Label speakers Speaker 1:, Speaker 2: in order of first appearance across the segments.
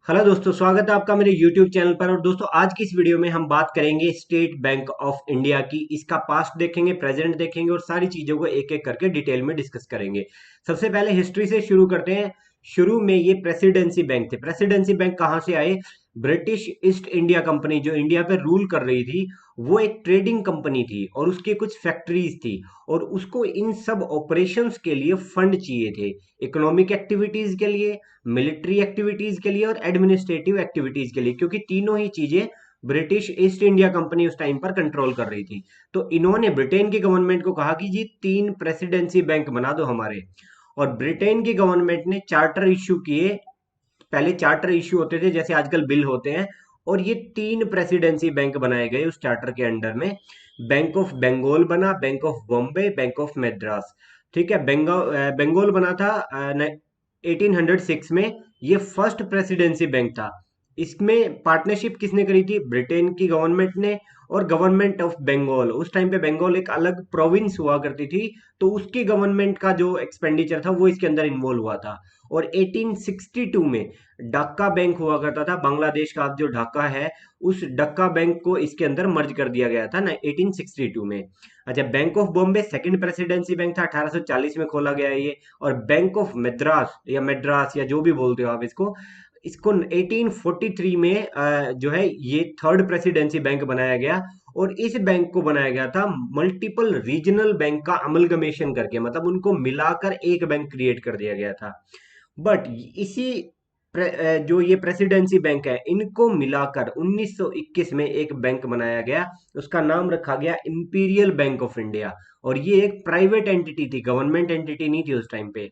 Speaker 1: Hello दोस्तों, स्वागत है आपका मेरे YouTube चैनल पर। और दोस्तों, आज की इस वीडियो में हम बात करेंगे स्टेट बैंक ऑफ इंडिया की। इसका पास्ट देखेंगे, प्रेजेंट देखेंगे और सारी चीजों को एक एक करके डिटेल में डिस्कस करेंगे। सबसे पहले हिस्ट्री से शुरू करते हैं। शुरू में ये प्रेसिडेंसी बैंक थे। प्रेसिडेंसी बैंक कहाँ से आए? ब्रिटिश ईस्ट इंडिया कंपनी जो इंडिया पे रूल कर रही थी, वो एक ट्रेडिंग कंपनी थी और उसकी कुछ फैक्ट्रीज थी। और उसको इन सब ऑपरेशंस के लिए फंड चाहिए थे, इकोनॉमिक एक्टिविटीज के लिए, मिलिट्री एक्टिविटीज के लिए और एडमिनिस्ट्रेटिव एक्टिविटीज के लिए, क्योंकि तीनों ही चीजें ब्रिटिश ईस्ट इंडिया कंपनी उस टाइम पर कंट्रोल कर रही थी। तो इन्होंने ब्रिटेन की गवर्नमेंट को कहा कि जी 3 प्रेसिडेंसी बैंक बना दो हमारे। और ब्रिटेन की गवर्नमेंट ने चार्टर इश्यू किए। पहले चार्टर इश्यू होते थे जैसे आजकल बिल होते हैं, और ये 3 प्रेसिडेंसी बैंक बनाए गए उस चार्टर के अंडर में। बैंक ऑफ बंगाल बना, bank of Bombay, bank of Madras. ठीक है, बंगाल बना था 1806 में। ये फर्स्ट प्रेसिडेंसी बैंक था। इसमें पार्टनरशिप किसने करी थी? ब्रिटेन की गवर्नमेंट ने और गवर्नमेंट ऑफ बंगाल। उस टाइम पे बंगाल एक अलग प्रोविंस हुआ करती थी, तो उसकी गवर्नमेंट का जो एक्सपेंडिचर था वो इसके अंदर इन्वॉल्व हुआ था। और 1862 में ढाका बैंक हुआ करता था, बांग्लादेश का अब जो ढाका है, उस ढाका बैंक को इसके अंदर मर्ज कर दिया गया था ना 1862 में। अच्छा, bank of Bombay second presidency bank था, 1840 में खोला गया है ये। और बैंक ऑफ मद्रास या जो भी बोलते हो आप इसको, इसको 1843 में जो है ये थर्ड प्रेसिडेंसी बैंक बनाया गया। और इस बैंक को बनाया गया था मल्टीपल रीजनल बैंक का अमलगमेशन करके, मतलब उनको मिलाकर एक बैंक क्रिएट कर दिया गया था। बट इसी जो ये प्रेसिडेंसी बैंक है, इनको मिलाकर 1921 में एक बैंक बनाया गया। उसका नाम रखा गया इंपीरियल बैंक ऑफ इंडिया। और ये एक प्राइवेट एंटिटी थी, गवर्नमेंट एंटिटी नहीं थी उस टाइम पे।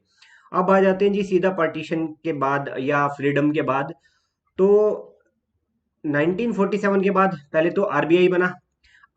Speaker 1: अब आ जाते हैं जी सीधा पार्टीशन के बाद या फ्रीडम के बाद। तो 1947 के बाद पहले तो आरबीआई बना।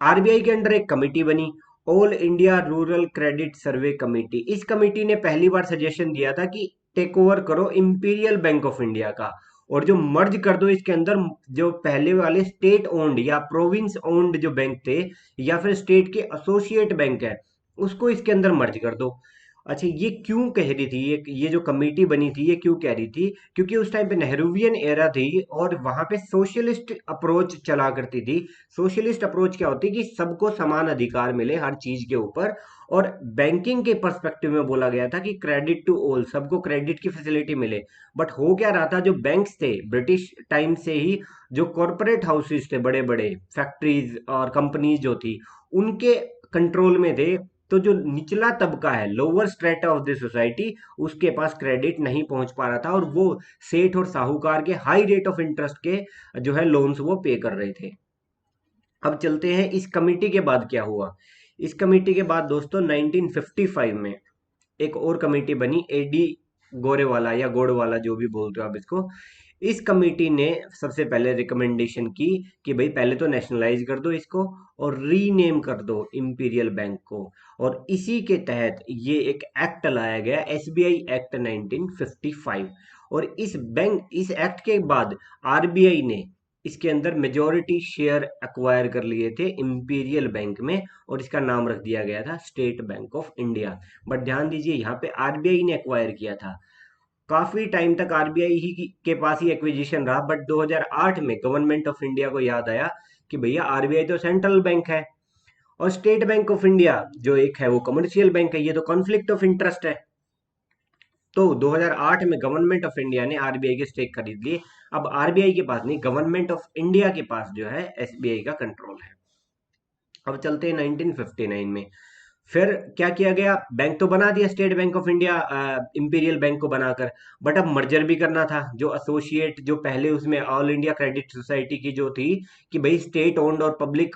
Speaker 1: आरबीआई के अंडर एक कमेटी बनी, ऑल इंडिया रूरल क्रेडिट सर्वे कमेटी। इस कमेटी ने पहली बार सजेशन दिया था कि टेक ओवर करो इंपीरियल बैंक ऑफ इंडिया का, और जो मर्ज कर दो इसके अंदर जो पहले वाले स्टेट ओन्ड या प्रोविंस ओन्ड जो बैंक थे, या फिर स्टेट के एसोसिएट बैंक है, उसको इसके अंदर मर्ज कर दो। अच्छा, ये क्यों कह रही थी, ये जो कमेटी बनी थी ये क्यों कह रही थी? क्योंकि उस टाइम पे नेहरूवियन एरा थी और वहां पे सोशलिस्ट अप्रोच चला करती थी। सोशलिस्ट अप्रोच क्या होती है कि सबको समान अधिकार मिले हर चीज के ऊपर। और बैंकिंग के पर्सपेक्टिव में बोला गया था कि क्रेडिट टू ऑल, सबको क्रेडिट की फैसिलिटी मिले। बट हो क्या रहा था, जो बैंक्स थे ब्रिटिश टाइम से ही, जो कॉरपोरेट हाउसेस थे, बड़े बड़े फैक्ट्रीज और कंपनीज जो थी, उनके कंट्रोल में थे। तो जो निचला तबका है, lower strata of the society, उसके पास क्रेडिट नहीं पहुंच पा रहा था, और वो सेठ और साहूकार के हाई रेट ऑफ इंटरेस्ट के जो है लोन्स वो पे कर रहे थे। अब चलते हैं इस कमिटी के बाद क्या हुआ। इस कमिटी के बाद दोस्तों 1955 में एक और कमेटी बनी, एडी गोरेवाला या गोडवाला जो भी बोलते हो आप इसको। इस कमेटी ने सबसे पहले रिकमेंडेशन की कि भाई पहले तो नेशनलाइज कर दो इसको और रीनेम कर दो इंपीरियल बैंक को। और इसी के तहत ये एक एक्ट लाया गया, एसबीआई एक्ट 1955। और इस एक्ट के बाद आरबीआई ने इसके अंदर मेजॉरिटी शेयर एक्वायर कर लिए थे इंपीरियल बैंक में, और इसका नाम रख दिया गया था state bank of India. But ध्यान दीजिए, यहाँ पे आरबीआई ने एक्वायर किया था। काफी टाइम तक आरबीआई ही के पास ही एक्विजिशन रहा, बट 2008 में गवर्नमेंट ऑफ इंडिया को याद आया कि भैया आरबीआई तो सेंट्रल बैंक है, और स्टेट बैंक ऑफ इंडिया जो एक है वो कमर्शियल बैंक है, ये तो कॉन्फ्लिक्ट ऑफ इंटरेस्ट है। तो 2008 में गवर्नमेंट ऑफ इंडिया ने आरबीआई के स्टेक खरीद लिए। अब आरबीआई के पास नहीं, गवर्नमेंट ऑफ इंडिया के पास जो है एसबीआई का कंट्रोल है। अब चलते हैं 1959 में। फिर क्या किया गया, बैंक तो बना दिया state bank of India imperial bank को बनाकर। बट अब मर्जर भी करना था, जो एसोसिएट जो पहले उसमें ऑल इंडिया क्रेडिट सोसाइटी की जो थी, कि भाई स्टेट ओन्ड और पब्लिक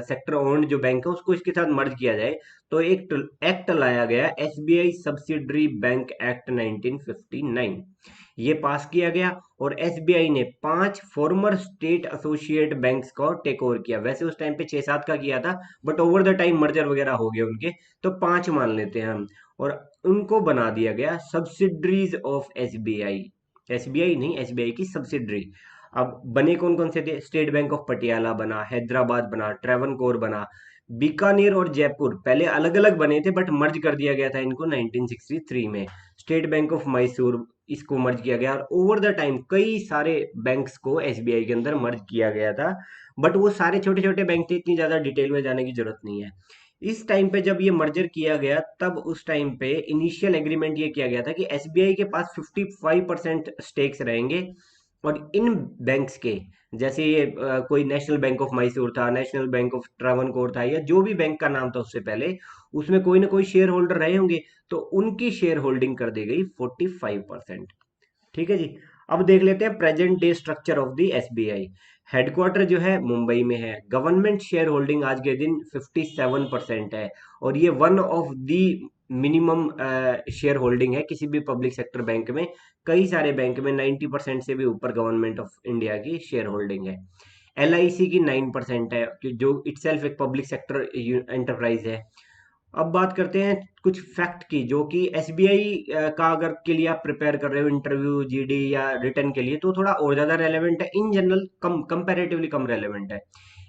Speaker 1: सेक्टर ओन्ड जो बैंक है उसको इसके साथ मर्ज किया जाए। तो एक एक्ट लाया गया, एसबीआई सब्सिडरी बैंक एक्ट 1959, ये पास किया गया। और एसबीआई ने 5 फॉर्मर स्टेट एसोसिएट बैंक्स को टेक ओवर किया। वैसे उस टाइम पे 6-7 का किया था, but over the time merger वगैरह हो गए उनके, तो 5 मान लेते हैं हम। और उनको बना दिया गया सब्सिडरीज ऑफ एसबीआई। एसबीआई नहीं, एसबीआई की सब्सिडरी। अब बने कौन कौन से थे? स्टेट बैंक ऑफ पटियाला बना, हैदराबाद बना, ट्रेवनकोर बना, बीकानेर और जयपुर पहले अलग अलग बने थे बट मर्ज कर दिया गया था इनको 1963 में। स्टेट बैंक ऑफ मैसूर, इसको मर्ज किया गया, और ओवर द टाइम कई सारे बैंक्स को एसबीआई के अंदर मर्ज किया गया था। बट वो सारे छोटे छोटे बैंक थे, इतनी ज्यादा डिटेल में जाने की जरूरत नहीं है। इस टाइम पे जब ये मर्जर किया गया, तब उस टाइम पे इनिशियल एग्रीमेंट ये किया गया था कि एसबीआई के पास 55% स्टेक्स रहेंगे, और इन बैंक्स के, जैसे ये कोई नेशनल बैंक ऑफ मैसूर था, नेशनल बैंक ऑफ ट्रावनकोर था, या जो भी बैंक का नाम था उससे पहले, उसमें कोई ना कोई शेयर होल्डर रहे होंगे, तो उनकी शेयर होल्डिंग कर दी गई 45%। ठीक है जी। अब देख लेते हैं present day structure of the SBI. Headquarter जो है मुंबई में है। गवर्नमेंट शेयर होल्डिंग आज के दिन 57% है, और ये one of the minimum share holding है किसी भी पब्लिक सेक्टर बैंक में। कई सारे बैंक में 90% से भी ऊपर गवर्नमेंट ऑफ इंडिया की शेयर होल्डिंग है। एलआईसी की 9% है, जो इटसेल्फ एक पब्लिक सेक्टर एंटरप्राइज है। अब बात करते हैं कुछ फैक्ट की, जो कि एसबीआई का अगर के लिए आप प्रिपेयर कर रहे हो इंटरव्यू, जीडी या रिटर्न के लिए, तो थोड़ा और ज्यादा रेलेवेंट है। In general come, comparatively come relevant है।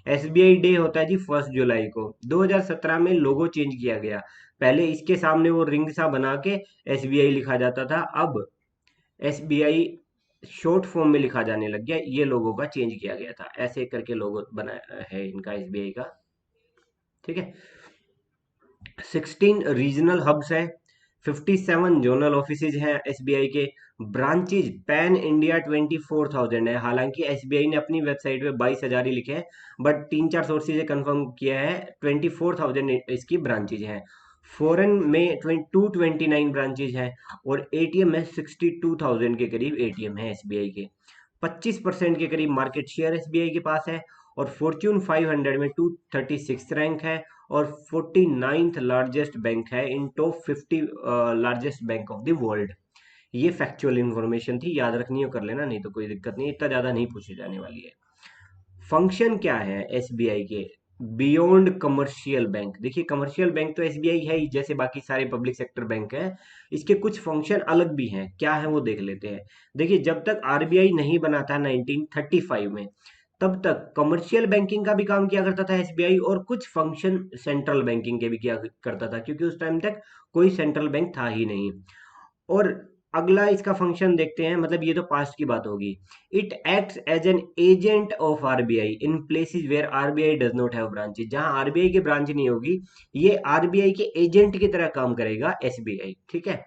Speaker 1: एसबीआई डे होता है जी 1 जुलाई को। 2017 में लोगो चेंज किया गया। पहले इसके सामने वो रिंग सा बना के एसबीआई लिखा जाता था, अब एसबीआई शॉर्ट फॉर्म में लिखा जाने लग गया। ये लोगों का चेंज किया गया था, ऐसे करके लोगो बना है इनका एसबीआई का। ठीक है। 16 रीजनल हब्स है। 57 जोनल ऑफिसेज हैं एसबीआई के। ब्रांचेज पैन इंडिया 24,000 है। हालांकि एसबीआई ने अपनी वेबसाइट पे 22,000 ही लिखे हैं, बट तीन चार सोर्सेज ने कंफर्म किया है 24,000 इसकी ब्रांचेज हैं। फॉरेन में 229 ब्रांचेज हैं, और एटीएम है 62,000 के करीब एटीएम है एसबीआई के। 25% के करीब मार्केट शेयर एसबीआई के पास है, और फॉर्च्यून 500 में 236 रैंक है, और 49th लार्जेस्ट बैंक है in top 50 largest bank of the world. ये फैक्चुअल इंफॉर्मेशन थी, याद रखनी हो कर लेना, नहीं तो कोई दिक्कत नहीं, इतना ज्यादा नहीं पूछी जाने वाली है। फंक्शन क्या है एसबीआई के बियॉन्ड कमर्शियल बैंक? देखिए, कमर्शियल बैंक तो एसबीआई है ही, जैसे बाकी सारे पब्लिक सेक्टर बैंक है। इसके कुछ फंक्शन अलग भी हैं, क्या है वो देख लेते हैं। देखिए, जब तक आरबीआई नहीं बना था 1935 में, तब तक कमर्शियल बैंकिंग का भी काम किया करता था एसबीआई, और कुछ फंक्शन सेंट्रल बैंकिंग के भी किया करता था, क्योंकि उस टाइम तक कोई सेंट्रल बैंक था ही नहीं। और अगला इसका फंक्शन देखते हैं, मतलब ये तो पास्ट की बात होगी। It acts as an agent of RBI in places where RBI does not have branches. जहां आरबीआई की ब्रांच नहीं होगी, ये आरबीआई के एजेंट की तरह काम करेगा एसबीआई। ठीक है।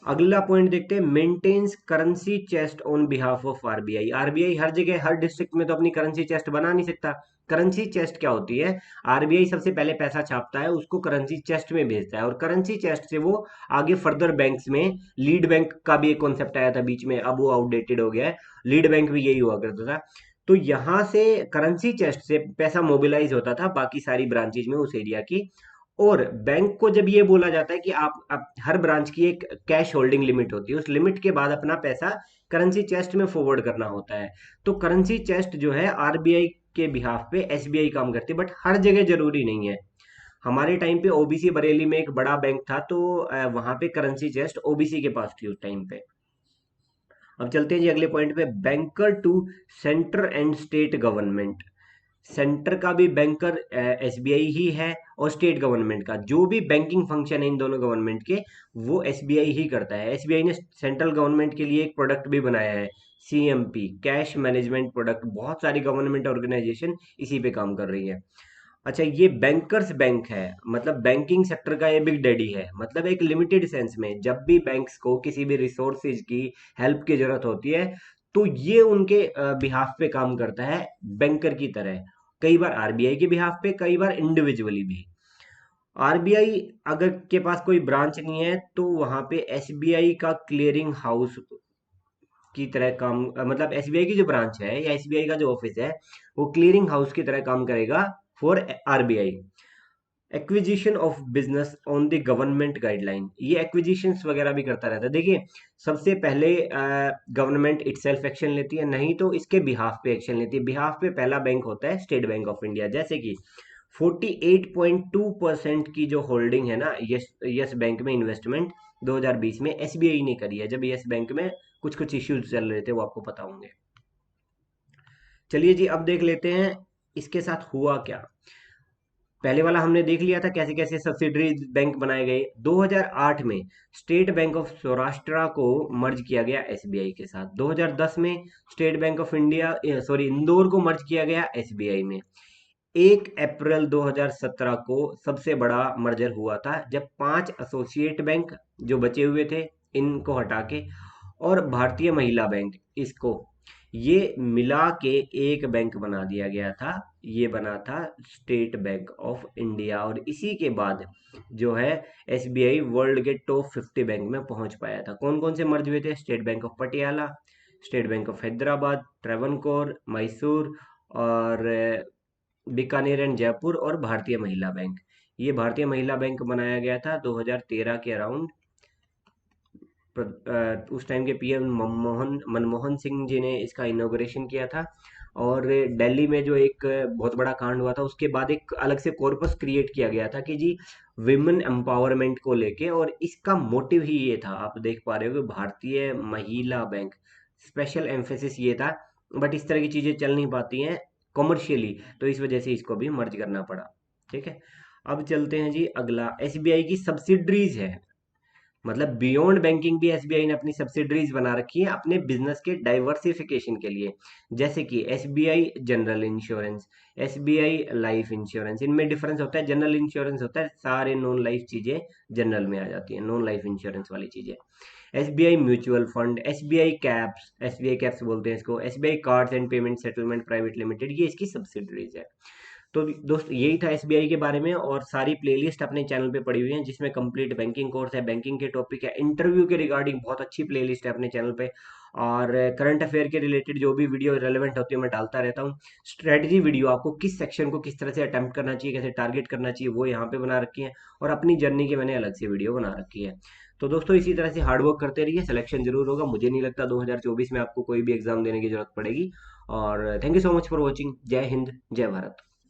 Speaker 1: अगला पॉइंट देखते हैं, maintains currency chest on behalf of RBI. RBI हर जगह हर डिस्ट्रिक्ट में तो अपनी करेंसी चेस्ट बना नहीं सकता। करेंसी चेस्ट क्या होती है? आरबीआई सबसे पहले पैसा छापता है, उसको करेंसी चेस्ट में भेजता है, और करेंसी चेस्ट से वो आगे फर्दर बैंक्स में, लीड बैंक का भी एक कॉन्सेप्ट आया था बीच में, अब वो आउटडेटेड हो गया है। लीड बैंक भी यही हुआ करता था। तो यहां से करेंसी चेस्ट से पैसा मोबिलाइज होता था बाकी सारी ब्रांचेज में उस एरिया की। और बैंक को जब ये बोला जाता है कि आप हर ब्रांच की एक कैश होल्डिंग लिमिट होती है, उस लिमिट के बाद अपना पैसा करेंसी चेस्ट में फॉरवर्ड करना होता है। तो करेंसी चेस्ट जो है आरबीआई के बिहाफ पे एसबीआई काम करती है, बट हर जगह जरूरी नहीं है। हमारे टाइम पे ओबीसी बरेली में एक बड़ा बैंक था, तो वहां पे करेंसी चेस्ट ओबीसी के पास थी उस टाइम पे। अब चलते हैं जी अगले पॉइंट पे, banker to centre and state government. Centre का भी बैंकर एसबीआई ही है, और स्टेट गवर्नमेंट का जो भी बैंकिंग फंक्शन है इन दोनों गवर्नमेंट के, वो एसबीआई ही करता है। एसबीआई ने सेंट्रल गवर्नमेंट के लिए एक प्रोडक्ट भी बनाया है, सीएमपी, कैश मैनेजमेंट प्रोडक्ट। बहुत सारी गवर्नमेंट ऑर्गेनाइजेशन इसी पे काम कर रही है। अच्छा, ये बैंकर्स बैंक है, मतलब बैंकिंग सेक्टर का ये बिग डैडी है। मतलब एक लिमिटेड सेंस में जब भी बैंक्स को किसी भी रिसोर्सेज की हेल्प की जरूरत होती है, तो ये उनके बिहाफ पे काम करता है बैंकर की तरह। कई बार आरबीआई के बिहाफ पे, कई बार इंडिविजुअली भी। आरबीआई अगर के पास कोई ब्रांच नहीं है, तो वहां पे एसबीआई का क्लियरिंग हाउस की तरह काम, मतलब एसबीआई की जो ब्रांच है या एसबीआई का जो ऑफिस है, वो क्लियरिंग हाउस की तरह काम करेगा for RBI. Acquisition of business on the government guideline, ये एक्विजिशंस वगैरह भी करता रहता है। देखिए, सबसे पहले गवर्नमेंट इटसेल्फ एक्शन लेती है, नहीं तो इसके बिहाफ पे एक्शन लेती है। बिहाफ पे पहला बैंक होता है स्टेट बैंक ऑफ इंडिया। जैसे कि 48.2% की जो होल्डिंग है ना यस यस बैंक में, इन्वेस्टमेंट 2020 में एसबीआई ने करी है, जब यस बैंक में कुछ कुछ इश्यूज चल रहे थे, वो आपको पता होंगे। चलिए जी, अब देख लेते हैं इसके साथ हुआ क्या। पहले वाला हमने देख लिया था कैसे कैसे सब्सिडरी बैंक बनाए गए। 2008 में स्टेट बैंक ऑफ सौराष्ट्र को मर्ज किया गया एसबीआई के साथ। 2010 में state bank of India sorry Indore को मर्ज किया गया एसबीआई में। 1 अप्रैल 2017 को सबसे बड़ा मर्जर हुआ था, जब 5 एसोसिएट बैंक जो बचे हुए थे इनको हटा के और भारतीय महिला बैंक इसको ये मिला के एक बैंक बना दिया गया था। ये बना था स्टेट बैंक ऑफ इंडिया, और इसी के बाद जो है एसबीआई वर्ल्ड के टॉप 50 बैंक में पहुंच पाया था। कौन कौन से मर्ज हुए थे? State bank of Patiala, state bank of Hyderabad, Travancore, Mysore और बीकानेर एंड जयपुर, और भारतीय महिला बैंक। ये भारतीय महिला बैंक बनाया गया था 2013 के अराउंड। उस टाइम के पीएम मनमोहन सिंह जी ने इसका इनॉग्रेशन किया था। और दिल्ली में जो एक बहुत बड़ा कांड हुआ था उसके बाद एक अलग से कॉर्पस क्रिएट किया गया था कि जी विमेन एम्पावरमेंट को लेके, और इसका मोटिव ही ये था, आप देख पा रहे हो कि भारतीय महिला बैंक, स्पेशल एम्फेसिस ये था। बट इस तरह की चीजें चल नहीं पाती हैं कॉमर्शियली, तो इस वजह से इसको भी मर्ज करना पड़ा। ठीक है, अब चलते हैं जी अगला। एसबीआई की सब्सिडरीज है, मतलब बियॉन्ड बैंकिंग भी एसबीआई ने अपनी सब्सिडरीज बना रखी है अपने बिजनेस के डाइवर्सिफिकेशन के लिए। जैसे कि SBI general insurance, SBI life insurance. इनमें डिफरेंस होता है, जनरल इंश्योरेंस होता है सारे नॉन लाइफ चीजें जनरल में आ जाती हैं, नॉन लाइफ इंश्योरेंस वाली चीजें। SBI mutual fund, SBI caps बोलते हैं इसको, SBI cards and payment settlement private limited, ये इसकी सब्सिडरीज है। तो दोस्त यही था एसबीआई के बारे में, और सारी प्लेलिस्ट अपने चैनल पे पड़ी हुई है जिसमें कंप्लीट बैंकिंग कोर्स है, बैंकिंग के टॉपिक है, इंटरव्यू के रिगार्डिंग बहुत अच्छी प्लेलिस्ट है अपने चैनल पे। और करंट अफेयर के रिलेटेड जो भी वीडियो रेलेवेंट होती है मैं डालता रहता हूँ। स्ट्रेटजी वीडियो, आपको किस सेक्शन को किस तरह से अटेम्प्ट करना चाहिए, कैसे टारगेट करना चाहिए, वो यहाँ पे बना रखी है। और अपनी जर्नी की मैंने अलग से वीडियो बना रखी है। तो दोस्तों इसी तरह से हार्डवर्क करते रहिए, सिलेक्शन जरूर होगा। मुझे नहीं लगता 2024 में आपको कोई भी एग्जाम देने की जरूरत पड़ेगी। और thank you so much for watching. जय हिंद, जय भारत।